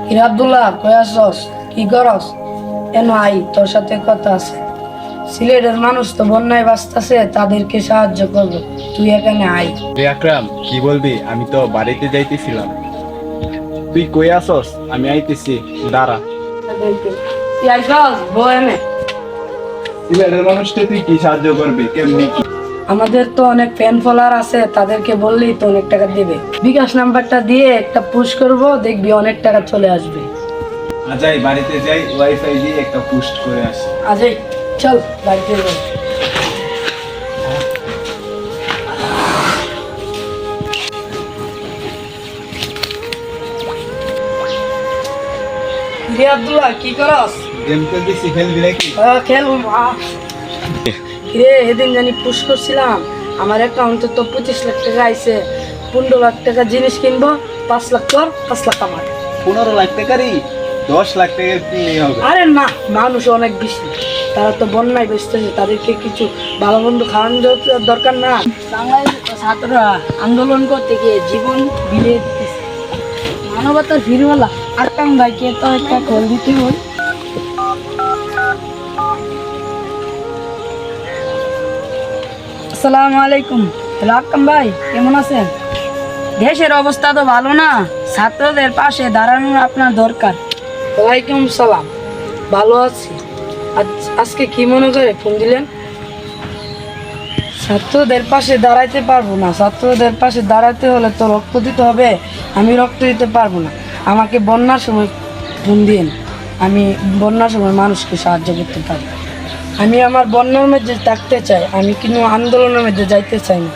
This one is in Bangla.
কিরে আব্দুল্লাহ, কই আসছস? কি করস? এনো আই, তোর সাথে কথা আছে। সিলেটের মানুষ তো বন্যায় বাঁচতেছে, তাদেরকে সাহায্য করব, তুই এখানে আই। রে আকরাম, কি বলবি? আমি তো বাড়িতে যাইতেছিলাম। তুই কই আসস? আমি আইতেছি, দাঁড়া। তুই আইসস, বউ এনে। সিলেটের মানুষকে তুই কি সাহায্য করবি? কেমনি কি? আমাদের তো অনেক ফ্যান ফলোয়ার আছে, তাদেরকে বললেই তো অনেক টাকা দিবে। বিকাশ নাম্বারটা দিয়ে একটা পুশ করব, দেখবি অনেক টাকা চলে আসবে। যাই, বাড়িতে যাই, ওয়াইফাই দিয়ে একটা পোস্ট করে আসি। আজই চল বাড়িতে যাই। কিরে আব্দুল্লাহ, কি করস? গেম খেলতেছি, খেলবি নাকি? খেল। কিরে, এদিন জানি পুশ করছিলাম, আমার অ্যাকাউন্টে তো 25 লাখ টাকা আইছে। 15 লাখ টাকা জিনিস কিনবো, 5 লাখ তোর, 5 লাখ আমার। 15 লাখ টাকারই 10 লাখ টাকার কি হবে? আরে না, মানুষ অনেক বেশি, তারা তো বন্যায় বেসতেছে, তাদেরকে কিছু ভালো মন্দ খাওয়ানো দরকার না? বাংলাদেশের ছাত্ররা আন্দোলন করতে গিয়ে জীবন বিলিয়ে দিতেছে, মানবতার ভিড়ওয়ালা আকাম ভাইকে তো একটা কল দিতে হল। আসসালামু আলাইকুম। হ্যালো আকাম ভাই, কেমন আছেন? দেশের অবস্থা তো ভালো না, ছাত্রদের পাশে দাঁড়ানোর আপনার দরকার। ওয়ালাইকুম সালাম, ভালো আছি। আজকে কি মনে করে ফোন দিলেন? ছাত্রদের পাশে দাঁড়াইতে পারবো না, ছাত্রদের পাশে দাঁড়াতে হলে তো রক্ত দিতে হবে, আমি রক্ত দিতে পারবো না। আমাকে বন্যার সময় ফোন দিন, আমি বন্যার সময় মানুষকে সাহায্য করতে পারি। আমি আমার বন্যার মধ্যে থাকতে চাই, আমি কিন্তু আন্দোলনের মধ্যে যাইতে চাই না।